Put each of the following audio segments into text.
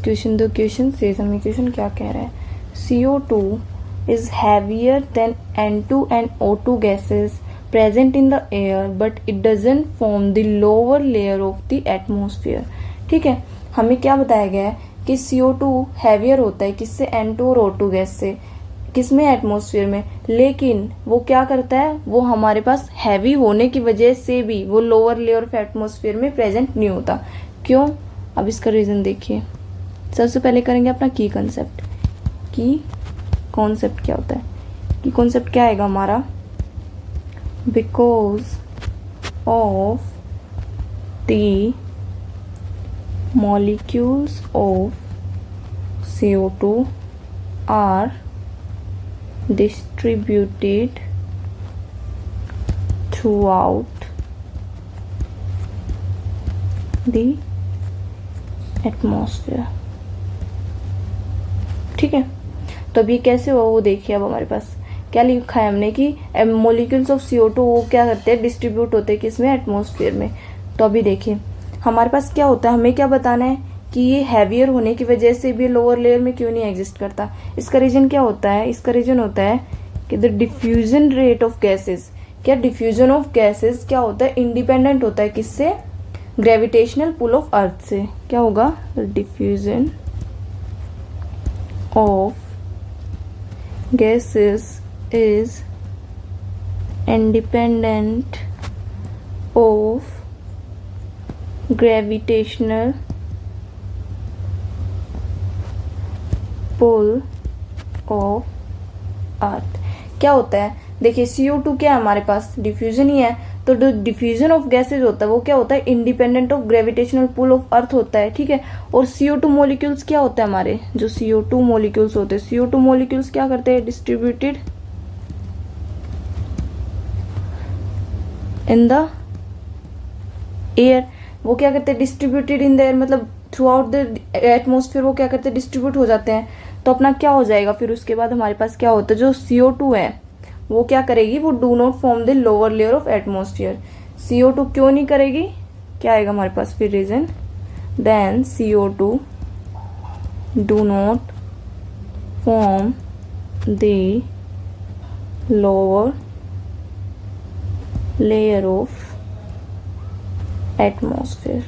Question दो question से हमें क्वेश्चन क्या कह रहा है, CO2 is heavier than N2 and O2 gases present in the air but it doesn't form the lower layer of the atmosphere। ठीक है, हमें क्या बताया गया है कि CO2 हैवियर होता है किससे, N2 और O2 गैस से, किसमें, एटमॉस्फेयर में, लेकिन वो क्या करता है, वो हमारे पास हैवी होने की वजह से भी वो लोअर लेयर ऑफ एटमॉस्फेयर में प्रेजेंट नहीं होता। क्यों, अब इसका रीज़न देखिए। सबसे पहले करेंगे अपना की कॉन्सेप्ट। की कॉन्सेप्ट क्या होता है, की कॉन्सेप्ट क्या आएगा हमारा, because of the molecules of CO2 are distributed throughout the atmosphere। ठीक है, तो अभी कैसे हुआ वो देखिए। अब हमारे पास क्या लिखा है हमने कि मोलिक्यूल्स ऑफ CO2 वो क्या करते हैं, डिस्ट्रीब्यूट होते हैं किसमें, एटमॉस्फेयर में। तो अभी देखिए हमारे पास क्या होता है, हमें क्या बताना है कि ये हैवियर होने की वजह से भी लोअर लेयर में क्यों नहीं एग्जिस्ट करता। इसका रीजन क्या होता है, इसका रीजन होता है कि the diffusion rate of gases, क्या डिफ्यूजन ऑफ गैसेस क्या होता है, इंडिपेंडेंट होता है किससे, ग्रेविटेशनल पुल ऑफ अर्थ से। क्या होगा, diffusion of gases is independent of gravitational pull of earth. क्या होता है, देखिए CO2 क्या है हमारे पास, डिफ्यूजन ही है, तो जो डिफ्यूजन ऑफ गैसेज होता है वो क्या होता है, independent of gravitational pull of earth होता है। ठीक है, और CO2 मॉलिक्यूल्स क्या होता है हमारे, जो CO2 मॉलिक्यूल्स होते हैं, CO2 मॉलिक्यूल्स क्या करते हैं, डिस्ट्रीब्यूटेड इन द एयर। वो क्या करते हैं, डिस्ट्रीब्यूटेड इन द एयर, मतलब थ्रू आउट द एटमोसफियर वो क्या करते हैं, डिस्ट्रीब्यूट हो जाते हैं। तो अपना क्या हो जाएगा फिर उसके बाद हमारे पास क्या होता है, जो CO2 है वो क्या करेगी, वो do not form the lower layer of atmosphere. CO2 क्यों नहीं करेगी, क्या आएगा हमारे पास फिर reason, then CO2 do not form the lower layer of atmosphere.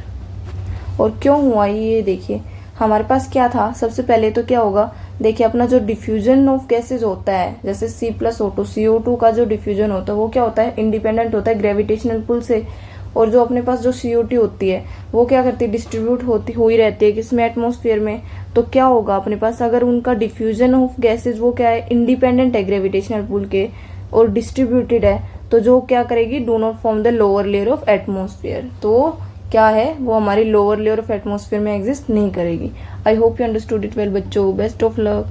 और क्यों हुआ ये देखिए, हमारे पास क्या था, सबसे पहले तो क्या होगा, देखिए अपना जो डिफ्यूजन ऑफ गैसेज होता है, जैसे C+O2 CO2 का जो डिफ्यूजन होता है वो क्या होता है, इंडिपेंडेंट होता है ग्रेविटेशनल पुल से। और जो अपने पास जो CO2 होती है वो क्या करती है, डिस्ट्रीब्यूट होती हुई रहती है किसमें, एटमॉस्फेयर में। तो क्या होगा अपने पास, अगर उनका डिफ्यूजन ऑफ गैसेज वो क्या है, इंडिपेंडेंट है ग्रेविटेशनल पुल के और डिस्ट्रीब्यूटेड है, तो जो क्या करेगी, do not form the lower layer of atmosphere. तो क्या है, वो हमारी लोअर लेयर ऑफ एटमॉस्फेयर में एग्जिस्ट नहीं करेगी। I hope you understood it well बच्चों, बेस्ट ऑफ लक।